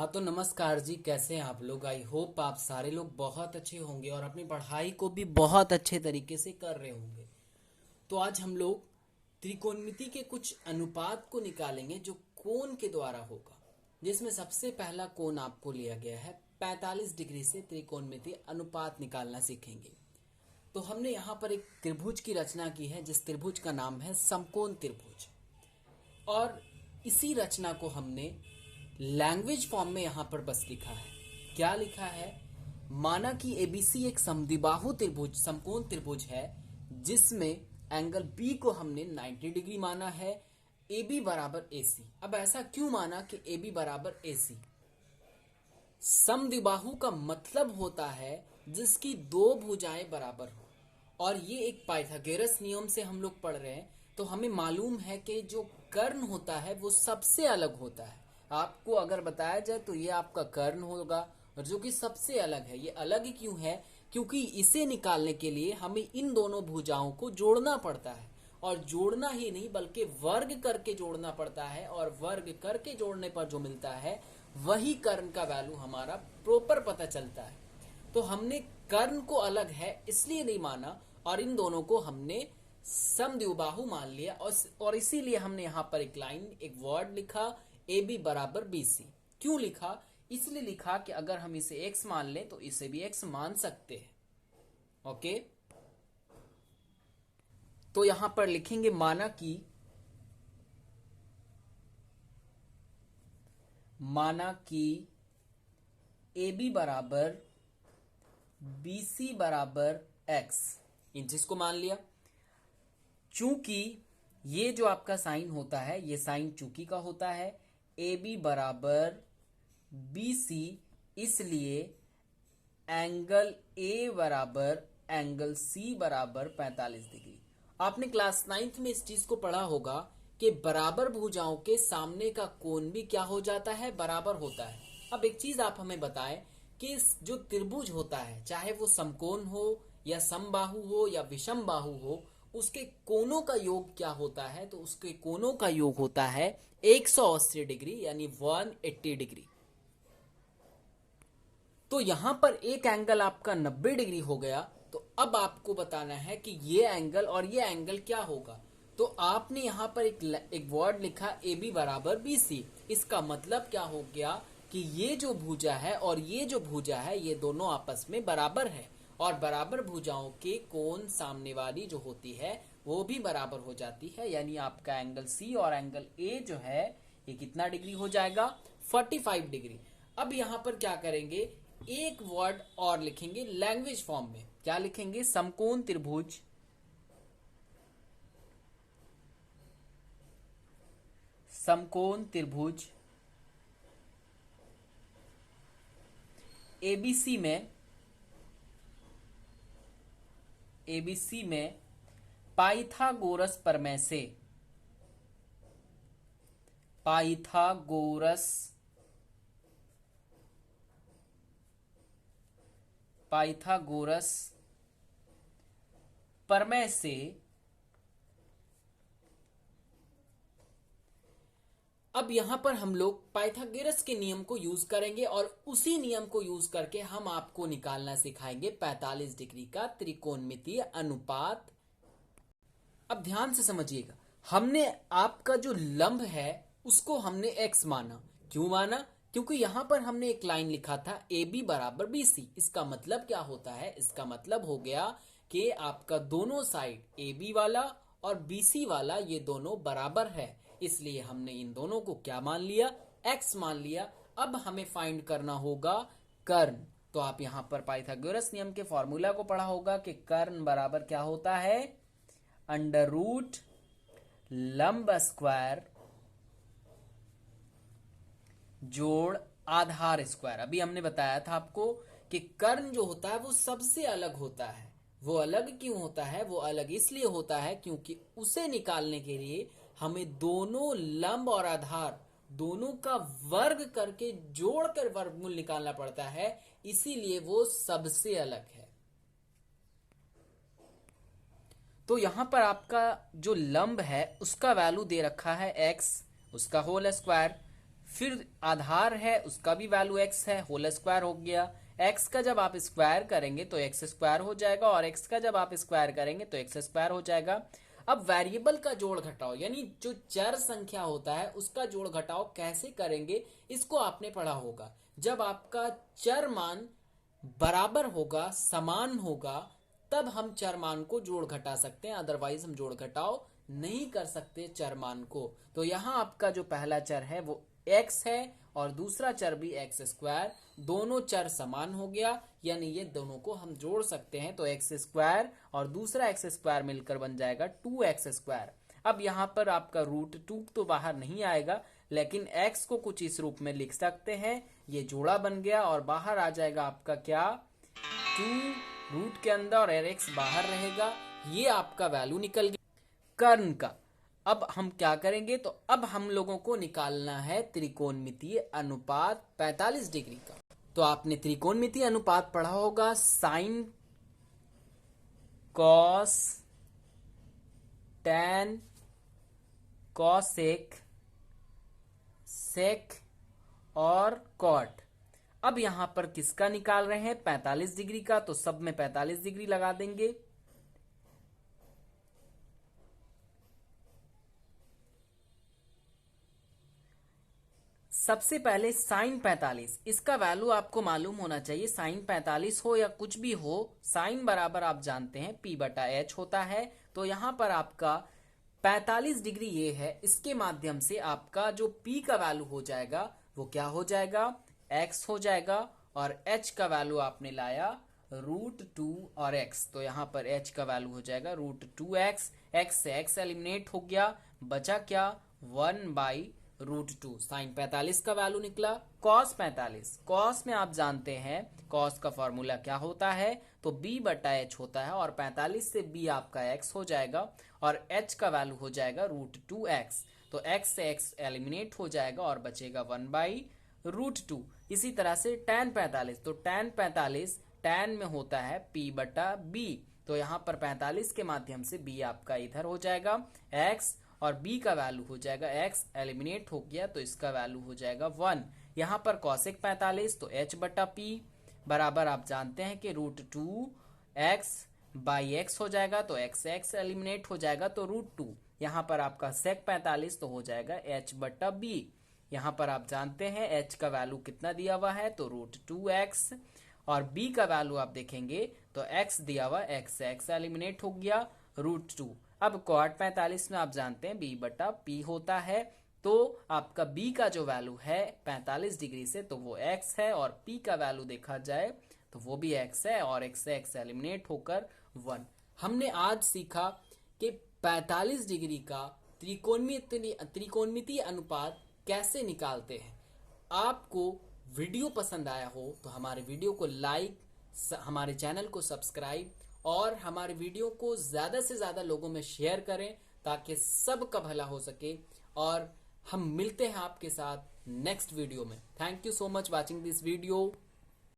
हाँ तो नमस्कार जी, कैसे हैं आप लोग। आई होप आप सारे लोग बहुत अच्छे होंगे और अपनी पढ़ाई को भी बहुत अच्छे तरीके से कर रहे होंगे। तो आज हम लोग त्रिकोणमिति के कुछ अनुपात को निकालेंगे जो कोण के द्वारा होगा, जिसमें सबसे पहला कोण आपको लिया गया है 45 डिग्री से त्रिकोणमिति अनुपात निकालना सीखेंगे। तो हमने यहाँ पर एक त्रिभुज की रचना की है जिस त्रिभुज का नाम है समकोण त्रिभुज, और इसी रचना को हमने लैंग्वेज फॉर्म में यहां पर बस लिखा है। क्या लिखा है? माना कि एबीसी एक समद्विबाहु त्रिभुज समकोण त्रिभुज है जिसमें एंगल बी को हमने 90 डिग्री माना है, ए बी बराबर ए सी। अब ऐसा क्यों माना कि ए बी बराबर ए सी? समद्विबाहु का मतलब होता है जिसकी दो भुजाएं बराबर हो, और ये एक पाइथागोरस नियम से हम लोग पढ़ रहे हैं। तो हमें मालूम है कि जो कर्ण होता है वो सबसे अलग होता है। आपको अगर बताया जाए तो ये आपका कर्ण होगा, और जो कि सबसे अलग है। ये अलग ही क्यों है? क्योंकि इसे निकालने के लिए हमें इन दोनों भुजाओं को जोड़ना पड़ता है, और जोड़ना ही नहीं बल्कि वर्ग करके जोड़ना पड़ता है, और वर्ग करके जोड़ने पर जो मिलता है वही कर्ण का वैल्यू हमारा प्रॉपर पता चलता है। तो हमने कर्ण को अलग है इसलिए नहीं माना, और इन दोनों को हमने समद्विबाहु मान लिया, और इसीलिए हमने यहाँ पर एक लाइन, एक वर्ड लिखा, ए बी बराबर बी सी। क्यों लिखा? इसलिए लिखा कि अगर हम इसे एक्स मान लें तो इसे भी एक्स मान सकते हैं। ओके, तो यहां पर लिखेंगे माना कि ए बी बराबर बी सी बराबर एक्स, इन चीज को मान लिया। चूंकि ये जो आपका साइन होता है ये साइन चूंकि का होता है, ए बी बराबर बी सी, इसलिए एंगल ए बराबर एंगल सी बराबर 45 डिग्री। आपने क्लास 9th में इस चीज को पढ़ा होगा कि बराबर भुजाओं के सामने का कोण भी क्या हो जाता है? बराबर होता है। अब एक चीज आप हमें बताएं कि जो त्रिभुज होता है, चाहे वो समकोण हो या समबाहु हो या विषम बाहु हो, उसके कोणों का योग क्या होता है? तो उसके कोणों का योग होता है 180 डिग्री, यानी 180 डिग्री। तो यहां पर एक एंगल आपका 90 डिग्री हो गया। तो अब आपको बताना है कि ये एंगल और ये एंगल क्या होगा। तो आपने यहां पर एक वर्ड लिखा, ए बी बराबर बी सी। इसका मतलब क्या हो गया कि ये जो भुजा है और ये जो भुजा है ये दोनों आपस में बराबर है, और बराबर भुजाओं के कोण सामने वाली जो होती है वो भी बराबर हो जाती है। यानी आपका एंगल सी और एंगल ए जो है ये कितना डिग्री हो जाएगा? 45 डिग्री। अब यहां पर क्या करेंगे, एक वर्ड और लिखेंगे लैंग्वेज फॉर्म में। क्या लिखेंगे? समकोण त्रिभुज समकोण त्रिभुज एबीसी में पाइथागोरस प्रमेय से पाइथागोरस प्रमेय से अब यहां पर हम लोग पाइथागोरस के नियम को यूज करेंगे, और उसी नियम को यूज करके हम आपको निकालना सिखाएंगे 45 डिग्री का त्रिकोणमितीय अनुपात। अब ध्यान से समझिएगा, हमने आपका जो लंब है उसको हमने एक्स माना। क्यों माना? क्योंकि यहां पर हमने एक लाइन लिखा था, ए बी बराबर बी सी। इसका मतलब क्या होता है? इसका मतलब हो गया कि आपका दोनों साइड, ए बी वाला और बी सी वाला, ये दोनों बराबर है। इसलिए हमने इन दोनों को क्या मान लिया? एक्स मान लिया। अब हमें फाइंड करना होगा कर्ण। तो आप यहां पर पाइथागोरस नियम के फॉर्मूला को पढ़ा होगा कि कर्ण बराबर क्या होता है? अंडर रूट लंब स्क्वायर जोड़ आधार स्क्वायर। अभी हमने बताया था आपको कि कर्ण जो होता है वो सबसे अलग होता है। वो अलग क्यों होता है? वो अलग इसलिए होता है क्योंकि उसे निकालने के लिए हमें दोनों लंब और आधार दोनों का वर्ग करके जोड़कर वर्गमूल निकालना पड़ता है, इसीलिए वो सबसे अलग है। तो यहां पर आपका जो लंब है उसका वैल्यू दे रखा है एक्स, उसका होल स्क्वायर। फिर आधार है उसका भी वैल्यू x है, होल स्क्वायर हो गया। x का जब आप स्क्वायर करेंगे तो x स्क्वायर हो जाएगा, और x का जब आप स्क्वायर करेंगे तो x स्क्वायर हो जाएगा। अब वेरिएबल का जोड़ घटाओ, यानी जो चर संख्या होता है उसका जोड़ घटाओ कैसे करेंगे, इसको आपने पढ़ा होगा। जब आपका चर मान बराबर होगा, समान होगा, तब हम चर मान को जोड़ घटा सकते हैं, अदरवाइज हम जोड़ घटाओ नहीं कर सकते चर मान को। तो यहाँ आपका जो पहला चर है वो x है और दूसरा चर भी x स्क्वायर, दोनों चर समान हो गया, यानी ये दोनों को हम जोड़ सकते हैं। तो x स्क्वायर और दूसरा x स्क्वायर मिलकर बन जाएगा 2x स्क्वायर। अब यहाँ पर आपका √2 तो बाहर नहीं आएगा, लेकिन x को कुछ इस रूप में लिख सकते हैं। ये जोड़ा बन गया और बाहर आ जाएगा आपका क्या, 2 रूट के अंदर और x बाहर रहेगा। ये आपका वैल्यू निकल गया कर्ण का। अब हम क्या करेंगे, तो अब हम लोगों को निकालना है त्रिकोणमितीय अनुपात 45 डिग्री का। तो आपने त्रिकोणमितीय अनुपात पढ़ा होगा, साइन, कॉस, टैन, कॉसेक, सेक और कॉट। अब यहां पर किसका निकाल रहे हैं, 45 डिग्री का, तो सब में 45 डिग्री लगा देंगे। सबसे पहले साइन 45, इसका वैल्यू आपको मालूम होना चाहिए। साइन 45 हो या कुछ भी हो, साइन बराबर आप जानते हैं p/h होता है। तो यहां पर आपका 45 डिग्री ये है, इसके माध्यम से आपका जो p का वैल्यू हो जाएगा वो क्या हो जाएगा, x हो जाएगा, और h का वैल्यू आपने लाया √2 और x, तो यहां पर h का वैल्यू हो जाएगा √2x। x से x एलिमिनेट हो गया, बचा क्या, 1/√2। साइन 45 का वैल्यू निकला। कॉस 45, कॉस में आप जानते हैं कॉस का फॉर्मूला क्या होता है, तो b/h होता है, और 45 से b आपका x हो जाएगा, और h का वैल्यू हो जाएगा √2x। तो x से x एलिमिनेट हो जाएगा और बचेगा 1/√2। इसी तरह से tan 45, तो tan 45 tan में होता है p/b, तो यहां पर 45 के माध्यम से b आपका इधर हो जाएगा x, और b का वैल्यू हो जाएगा x, एलिमिनेट हो गया तो इसका वैल्यू हो जाएगा 1। यहां पर cosec 45, तो h/p बराबर आप जानते हैं कि √2x/x हो जाएगा, तो x एलिमिनेट हो जाएगा तो √2। यहां पर आपका sec 45 तो हो जाएगा h/b। यहां पर आप जानते हैं h का वैल्यू कितना दिया हुआ है, तो √2x, और b का वैल्यू आप देखेंगे तो x दिया हुआ, x एलिमिनेट हो गया √2। अब cot 45 में आप जानते हैं b/p होता है, तो आपका b का जो वैल्यू है 45 डिग्री से तो वो x है, और p का वैल्यू देखा जाए तो वो भी x है, और x से x एलिमिनेट होकर 1। हमने आज सीखा कि 45 डिग्री का त्रिकोणमितीय अनुपात कैसे निकालते हैं। आपको वीडियो पसंद आया हो तो हमारे वीडियो को लाइक, हमारे चैनल को सब्सक्राइब, और हमारे वीडियो को ज़्यादा से ज़्यादा लोगों में शेयर करें ताकि सबका भला हो सके। और हम मिलते हैं आपके साथ नेक्स्ट वीडियो में। Thank you so much watching this video.